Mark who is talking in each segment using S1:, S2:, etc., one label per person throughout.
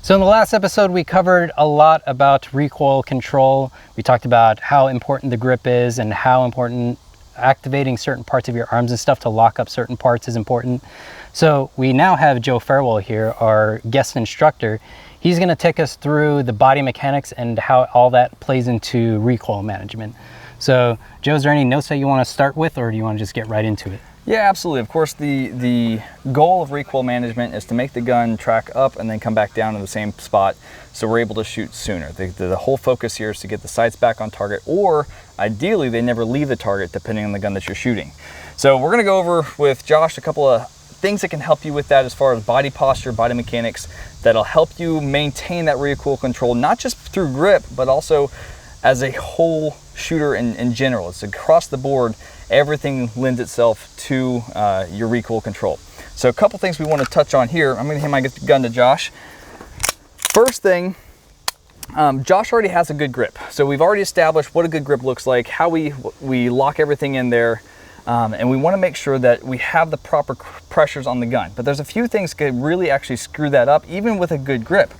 S1: So in the last episode, we covered a lot about recoil control. We talked about how important the grip is and how important activating certain parts of your arms and stuff to lock up certain parts is important. So we now have Joe Farewell here, our guest instructor. He's going to take us through the body mechanics and how all that plays into recoil management. So Joe, is there any notes that you want to start with, or do you want to just get right into it?
S2: Yeah, absolutely. Of course, the goal of recoil management is to make the gun track up and then come back down to the same spot so we're able to shoot sooner. The whole focus here is to get the sights back on target, or ideally they never leave the target depending on the gun that you're shooting. So we're going to go over with Josh a couple of things that can help you with that as far as body posture, body mechanics, that'll help you maintain that recoil control, not just through grip, but also as a whole shooter in general. It's across the board. Everything lends itself to your recoil control. So a couple things we want to touch on here. I'm going to hand my gun to Josh. First thing, Josh already has a good grip. So we've already established what a good grip looks like, how we lock everything in there, and we want to make sure that we have the proper pressures on the gun. But there's a few things that could really actually screw that up, even with a good grip.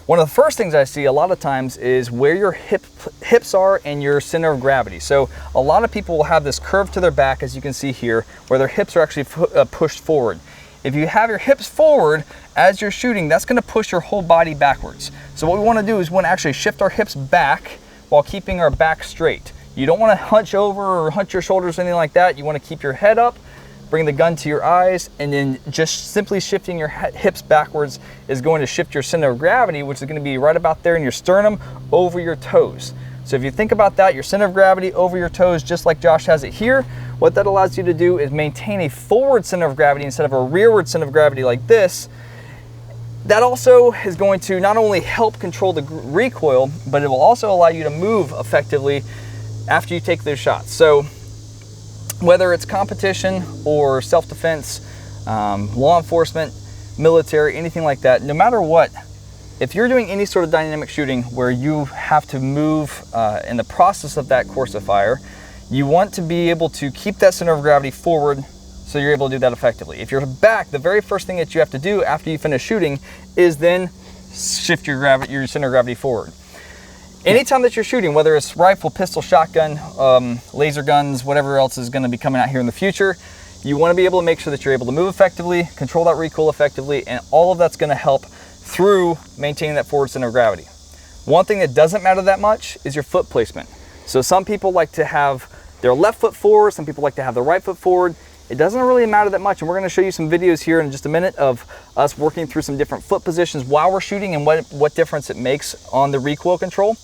S2: One of the first things I see a lot of times is where your hips are and your center of gravity. So a lot of people will have this curve to their back, as you can see here, where their hips are actually pushed forward. If you have your hips forward as you're shooting, that's going to push your whole body backwards. So what we want to do is we want to actually shift our hips back while keeping our back straight. You don't want to hunch over or hunch your shoulders or anything like that. You want to keep your head up, bring the gun to your eyes, and then just simply shifting your hips backwards is going to shift your center of gravity, which is going to be right about there in your sternum over your toes. So if you think about that, your center of gravity over your toes, just like Josh has it here, what that allows you to do is maintain a forward center of gravity instead of a rearward center of gravity like this. That also is going to not only help control the recoil, but it will also allow you to move effectively after you take those shots. So whether it's competition or self-defense, law enforcement, military, anything like that, no matter what, if you're doing any sort of dynamic shooting where you have to move in the process of that course of fire, you want to be able to keep that center of gravity forward so you're able to do that effectively. If you're back, the very first thing that you have to do after you finish shooting is then shift your center of gravity forward. Anytime that you're shooting, whether it's rifle, pistol, shotgun, laser guns, whatever else is going to be coming out here in the future, you want to be able to make sure that you're able to move effectively, control that recoil effectively, and all of that's going to help through maintaining that forward center of gravity. One thing that doesn't matter that much is your foot placement. So some people like to have their left foot forward, some people like to have their right foot forward. It doesn't really matter that much, and we're going to show you some videos here in just a minute of us working through some different foot positions while we're shooting and what difference it makes on the recoil control.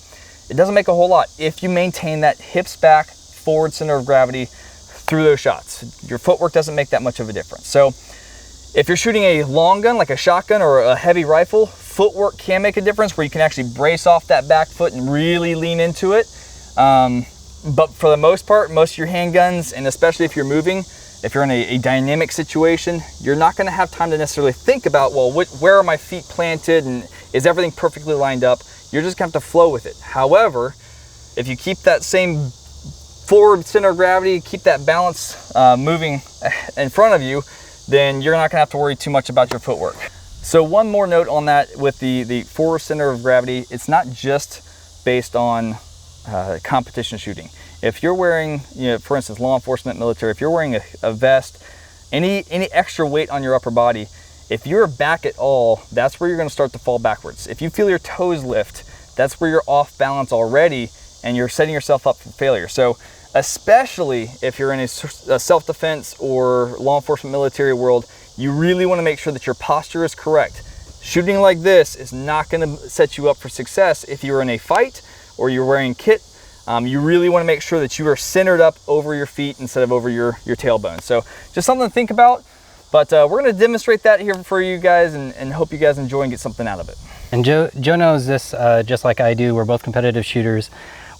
S2: It doesn't make a whole lot if you maintain that hips back, forward center of gravity through those shots. Your footwork doesn't make that much of a difference. So if you're shooting a long gun like a shotgun or a heavy rifle, footwork can make a difference where you can actually brace off that back foot and really lean into it. But for the most part, most of your handguns, and especially if you're moving, if you're in a dynamic situation, you're not going to have time to necessarily think about, well, where are my feet planted and is everything perfectly lined up? You're just going to have to flow with it. However, if you keep that same forward center of gravity, keep that balance moving in front of you, then you're not going to have to worry too much about your footwork. So one more note on that with the forward center of gravity, it's not just based on competition shooting. If you're wearing, for instance, law enforcement, military, if you're wearing a vest, any extra weight on your upper body, if you're back at all, that's where you're going to start to fall backwards. If you feel your toes lift, that's where you're off balance already and you're setting yourself up for failure. So especially if you're in a self-defense or law enforcement military world, you really want to make sure that your posture is correct. Shooting like this is not going to set you up for success if you're in a fight or you're wearing kit. You really want to make sure that you are centered up over your feet instead of over your tailbone. So just something to think about. But we're going to demonstrate that here for you guys and hope you guys enjoy and get something out of it. And
S1: Joe knows this just like I do. We're both competitive shooters.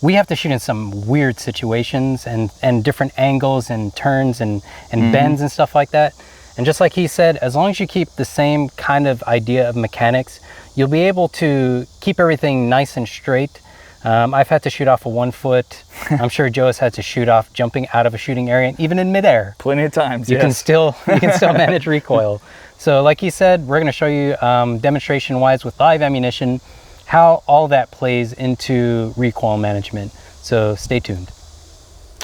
S1: We have to shoot in some weird situations and different angles and turns and bends and stuff like that. And just like he said, as long as you keep the same kind of idea of mechanics, you'll be able to keep everything nice and straight. I've had to shoot off of 1 foot I'm sure Joe has had to shoot off jumping out of a shooting area, and even in midair.
S2: Plenty of times,
S1: You can still manage recoil. So like he said, we're going to show you demonstration wise with live ammunition how all that plays into recoil management. So stay tuned.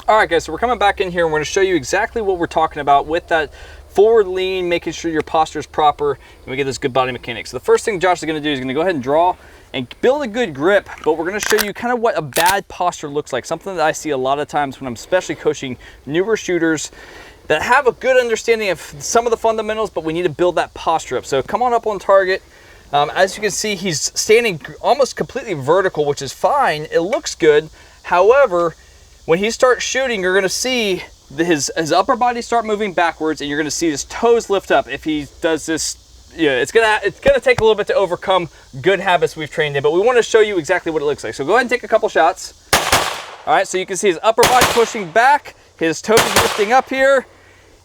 S2: All right, guys, so we're coming back in here and we're going to show you exactly what we're talking about with that forward lean, making sure your posture is proper, and we get this good body mechanics. So the first thing Josh is going to do is going to go ahead and draw and build a good grip, but we're going to show you kind of what a bad posture looks like, something that I see a lot of times when I'm especially coaching newer shooters that have a good understanding of some of the fundamentals, but we need to build that posture up. So come on up on target. As you can see, he's standing almost completely vertical, which is fine. It looks good. However, when he starts shooting, you're going to see his upper body start moving backwards, and you're going to see his toes lift up. If he does this, it's gonna take a little bit to overcome good habits we've trained in, but we want to show you exactly what it looks like. So go ahead and take a couple shots. All right, so you can see his upper body pushing back, his toes lifting up here.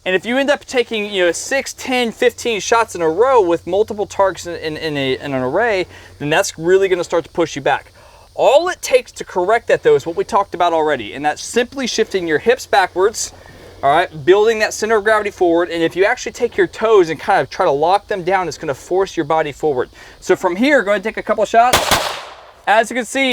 S2: And if you end up taking 6, 10, 15 shots in a row with multiple targets in an array, then that's really going to start to push you back. All it takes to correct that, though, is what we talked about already, and that's simply shifting your hips backwards, all right, building that center of gravity forward, and if you actually take your toes and kind of try to lock them down, it's going to force your body forward. So from here, go ahead and take a couple shots. As you can see,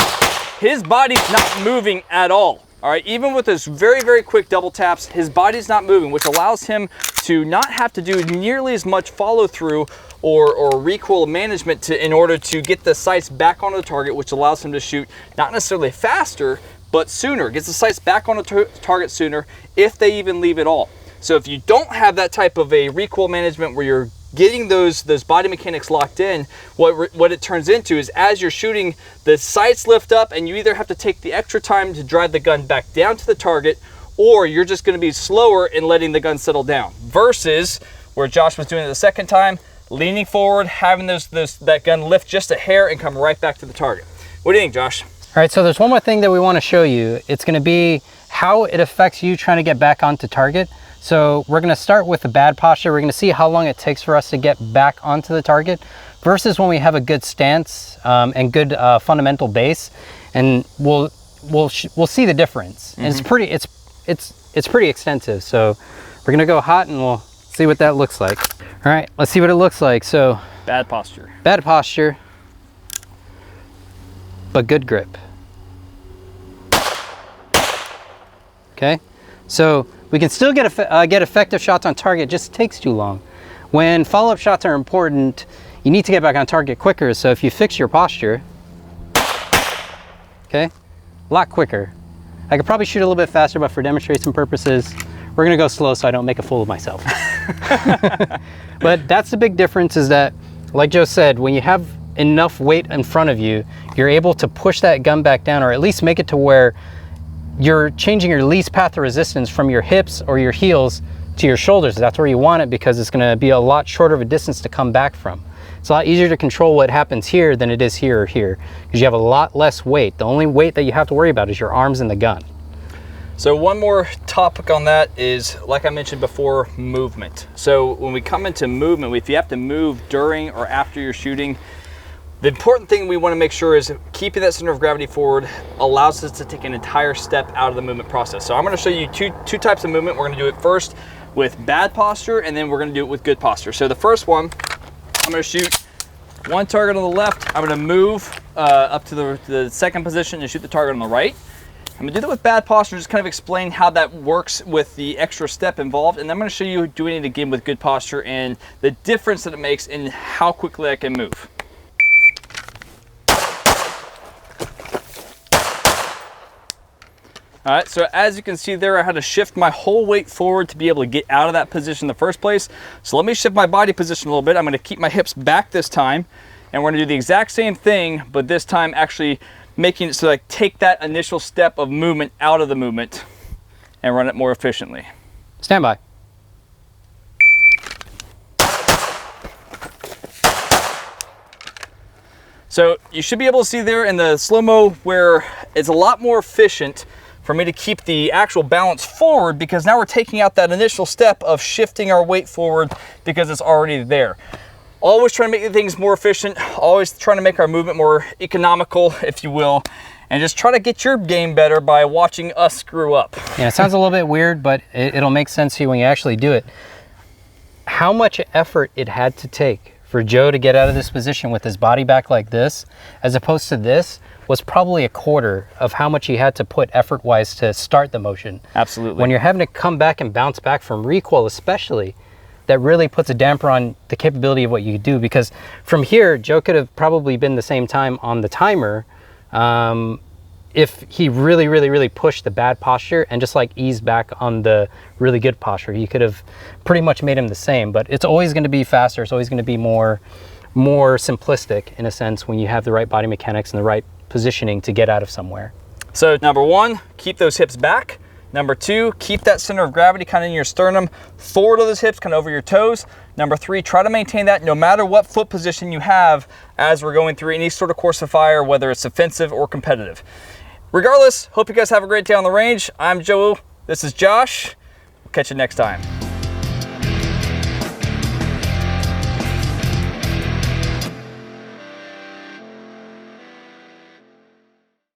S2: his body's not moving at all. All right, even with those very, very quick double taps, his body's not moving, which allows him to not have to do nearly as much follow through or recoil management in order to get the sights back onto the target, which allows him to shoot not necessarily faster, but sooner. Gets the sights back on the target sooner, if they even leave at all. So if you don't have that type of a recoil management where you're getting those body mechanics locked in, what it turns into is as you're shooting, the sights lift up and you either have to take the extra time to drive the gun back down to the target, or you're just going to be slower in letting the gun settle down, versus where Josh was doing it the second time, leaning forward, having that gun lift just a hair and come right back to the target. What do you think, Josh?
S1: All right, so there's one more thing that we want to show you. It's going to be how it affects you trying to get back onto target. So we're going to start with the bad posture. We're going to see how long it takes for us to get back onto the target versus when we have a good stance and good fundamental base, and we'll see the difference. And it's pretty extensive. So we're going to go hot and we'll see what that looks like. All right, let's see what it looks like. So
S2: Bad posture,
S1: but good grip. Okay, so we can still get effective shots on target, just takes too long. When follow-up shots are important, you need to get back on target quicker. So if you fix your posture, okay, a lot quicker. I could probably shoot a little bit faster, but for demonstration purposes, we're gonna go slow so I don't make a fool of myself. But that's the big difference, is that, like Joe said, when you have enough weight in front of you, you're able to push that gun back down, or at least make it to where you're changing your least path of resistance from your hips or your heels to your shoulders. That's where you want it, because it's going to be a lot shorter of a distance to come back from. It's a lot easier to control what happens here than it is here or here, because you have a lot less weight. The only weight that you have to worry about is your arms and the gun.
S2: So one more topic on that is, like I mentioned before, movement. So when we come into movement, if you have to move during or after you're shooting, the important thing we want to make sure is keeping that center of gravity forward allows us to take an entire step out of the movement process. So I'm going to show you two types of movement. We're going to do it first with bad posture, and then we're going to do it with good posture. So the first one, I'm going to shoot one target on the left. I'm going to move up to the second position and shoot the target on the right. I'm going to do that with bad posture, just kind of explain how that works with the extra step involved, and then I'm going to show you doing it again with good posture and the difference that it makes in how quickly I can move. All right, so as you can see there, I had to shift my whole weight forward to be able to get out of that position in the first place. So let me shift my body position a little bit. I'm going to keep my hips back this time, and we're going to do the exact same thing, but this time actually making it so I take that initial step of movement out of the movement and run it more efficiently.
S1: Stand by.
S2: So you should be able to see there in the slow-mo where it's a lot more efficient for me to keep the actual balance forward, because now we're taking out that initial step of shifting our weight forward because it's already there. Always trying to make things more efficient, always trying to make our movement more economical, if you will. and just try to get your game better by watching us screw up.
S1: Yeah, it sounds a little bit weird, but it'll make sense to you when you actually do it. How much effort it had to take for Joe to get out of this position with his body back like this, as opposed to this, was probably a quarter of how much he had to put effort-wise to start the motion.
S2: Absolutely.
S1: When you're having to come back and bounce back from recoil especially, that really puts a damper on the capability of what you do, because from here, Joe could have probably been the same time on the timer if he really pushed the bad posture and just like eased back on the really good posture. He could have pretty much made him the same, but it's always going to be faster. It's always going to be more simplistic in a sense when you have the right body mechanics and the right positioning to get out of somewhere.
S2: So number one, keep those hips back. Number two, keep that center of gravity kind of in your sternum, forward of those hips, kind of over your toes. Number three, try to maintain that no matter what foot position you have as we're going through any sort of course of fire, whether it's offensive or competitive. Regardless, hope you guys have a great day on the range. I'm Joe, this is Josh. We'll catch you next time.